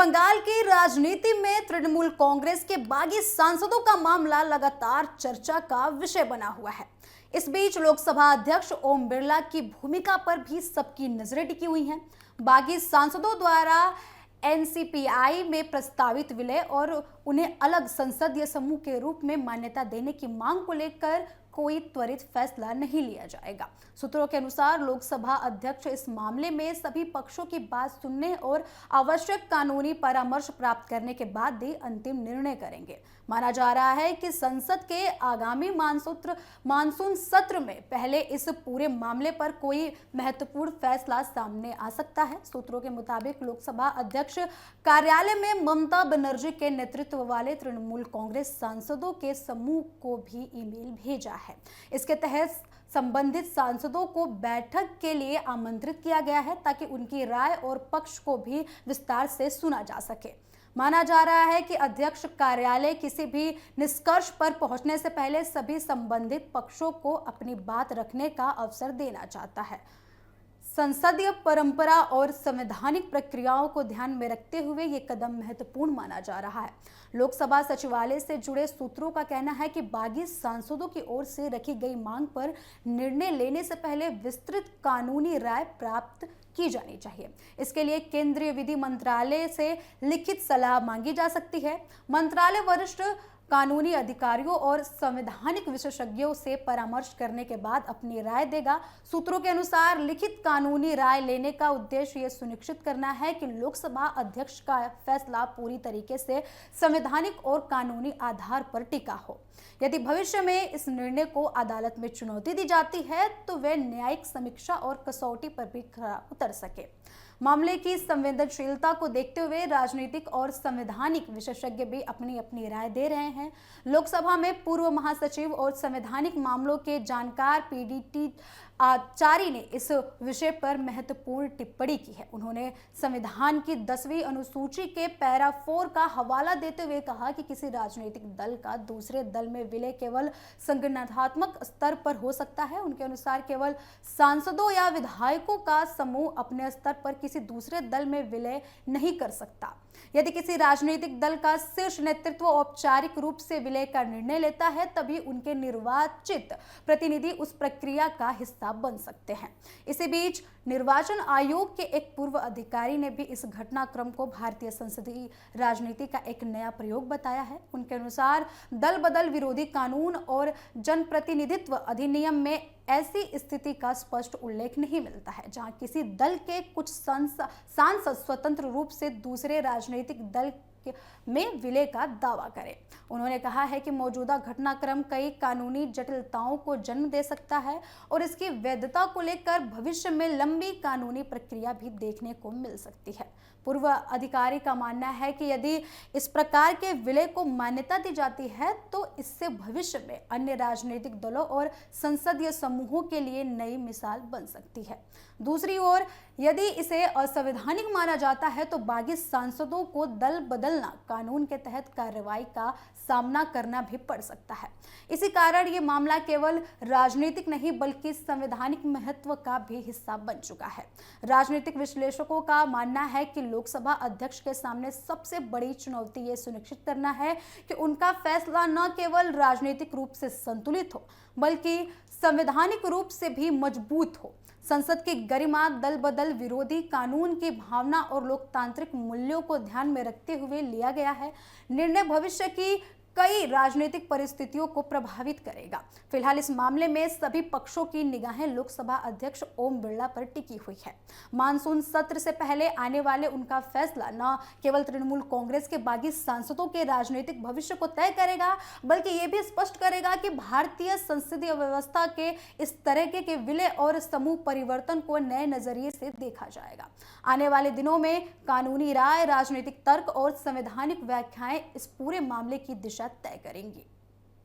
बंगाल की राजनीति में तृणमूल कांग्रेस के बागी सांसदों का मामला लगातार चर्चा का विषय बना हुआ है। इस बीच लोकसभा अध्यक्ष ओम बिरला की भूमिका पर भी सबकी नजरें टिकी हुई हैं। बागी सांसदों द्वारा एनसीपीआई में प्रस्तावित विलय और उन्हें अलग संसदीय समूह के रूप में मान्यता देने की मांग को लेकर कोई त्वरित फैसला नहीं लिया जाएगा। सूत्रों के अनुसार लोकसभा अध्यक्ष इस मामले में सभी पक्षों की बात सुनने और आवश्यक कानूनी परामर्श प्राप्त करने के बाद ही अंतिम निर्णय करेंगे। माना जा रहा है कि संसद के आगामी मानसून सत्र में पहले इस पूरे मामले पर कोई महत्वपूर्ण फैसला सामने आ सकता है। सूत्रों के मुताबिक लोकसभा अध्यक्ष कार्यालय में ममता बनर्जी के नेतृत्व वाले तृणमूल कांग्रेस सांसदों के समूह को भी ईमेल भेजा है। इसके तहत संबंधित सांसदों को बैठक के लिए आमंत्रित किया गया है ताकि उनकी राय और पक्ष को भी विस्तार से सुना जा सके। माना जा रहा है कि अध्यक्ष कार्यालय किसी भी निष्कर्ष पर पहुंचने से पहले सभी संबंधित पक्षों को अपनी बात रखने का अवसर देना चाहता है। संसदीय परंपरा और संवैधानिक प्रक्रियाओं को ध्यान में रखते हुए ये कदम महत्वपूर्ण माना जा रहा है। लोकसभा सचिवालय से जुड़े सूत्रों का कहना है कि बागी सांसदों की ओर से रखी गई मांग पर निर्णय लेने से पहले विस्तृत कानूनी राय प्राप्त की जानी चाहिए। इसके लिए केंद्रीय विधि मंत्रालय से लिखित सलाह मांगी जा सकती है। मंत्रालय वरिष्ठ कानूनी अधिकारियों और संवैधानिक विशेषज्ञों से परामर्श करने के बाद अपनी राय देगा। सूत्रों के अनुसार लिखित कानूनी राय लेने का उद्देश्य यह सुनिश्चित करना है कि लोकसभा अध्यक्ष का फैसला पूरी तरीके से संवैधानिक और कानूनी आधार पर टिका हो। यदि भविष्य में इस निर्णय को अदालत में चुनौती दी जाती है तो वे न्यायिक समीक्षा और कसौटी पर भी खरा उतर सके। मामले की संवेदनशीलता को देखते हुए राजनीतिक और संवैधानिक विशेषज्ञ भी अपनी अपनी राय दे रहे हैं। लोकसभा में पूर्व महासचिव और संवैधानिक मामलों के जानकार पीडीटी आचार्य ने इस विषय पर महत्वपूर्ण टिप्पणी की है। उन्होंने संविधान की 10वीं अनुसूची के पैरा 4 का हवाला देते हुए कहा कि किसी राजनीतिक दल का दूसरे दल में विलय केवल संगठनात्मक स्तर पर हो सकता है। उनके अनुसार केवल सांसदों या विधायकों का समूह अपने स्तर पर किसी दूसरे दल में विलय नहीं कर सकता। यदि किसी राजनीतिक दल का शीर्ष नेतृत्व औपचारिक रूप से विलय का निर्णय लेता है तभी उनके निर्वाचित प्रतिनिधि उस प्रक्रिया का हिस्सा बन सकते हैं। इसी बीच निर्वाचन आयोग के एक पूर्व अधिकारी ने भी इस घटनाक्रम को भारतीय संसदीय राजनीति का एक नया प्रयोग बताया है। उनके अनुसार दल बदल विरोधी कानून और जनप्रतिनिधित्व अधिनियम में ऐसी स्थिति का स्पष्ट उल्लेख नहीं मिलता है जहां किसी दल के कुछ सांसद स्वतंत्र रूप से दूसरे राजनीतिक दल में विलय का दावा करें। उन्होंने कहा है कि मौजूदा घटनाक्रम कई कानूनी जटिलताओं को जन्म दे सकता है और इसकी वैधता को लेकर भविष्य में लंबी कानूनी प्रक्रिया भी देखने को मिल सकती है। पूर्व अधिकारी का मानना है कि यदि इस प्रकार के विलय को मान्यता दी जाती है तो इससे भविष्य में अन्य राजनीतिक दलों और संसदीय समूहों के लिए नई मिसाल बन सकती है। दूसरी ओर यदि इसे असंवैधानिक माना जाता है तो बागी सांसदों को दल बदलना कानून के तहत कार्रवाई का सामना करना भी पड़ सकता है। इसी कारण ये मामला केवल राजनीतिक नहीं बल्कि संवैधानिक महत्व का भी हिस्सा बन चुका है। राजनीतिक विश्लेषकों का मानना है कि लोकसभा अध्यक्ष के सामने सबसे बड़ी चुनौती ये सुनिश्चित करना है कि उनका फैसला न केवल राजनीतिक रूप से संतुलित हो बल्कि संवैधानिक रूप से भी मजबूत हो। संसद की गरिमा, दल बदल विरोधी कानून की भावना और लोकतांत्रिक मूल्यों को ध्यान में रखते हुए लिया गया है। निर्णय भविष्य की कई राजनीतिक परिस्थितियों को प्रभावित करेगा। फिलहाल इस मामले में सभी पक्षों की निगाहें लोकसभा अध्यक्ष ओम बिरला पर टिकी हुई है। मानसून सत्र से पहले आने वाले उनका फैसला न केवल तृणमूल कांग्रेस के बागी सांसदों के राजनीतिक भविष्य को तय करेगा बल्कि ये भी स्पष्ट करेगा कि भारतीय संसदीय व्यवस्था के इस तरह के विलय और समूह परिवर्तन को नए नजरिए से देखा जाएगा। आने वाले दिनों में कानूनी राय, राजनीतिक तर्क और संवैधानिक व्याख्याएं इस पूरे मामले की दिशा तय करेंगी।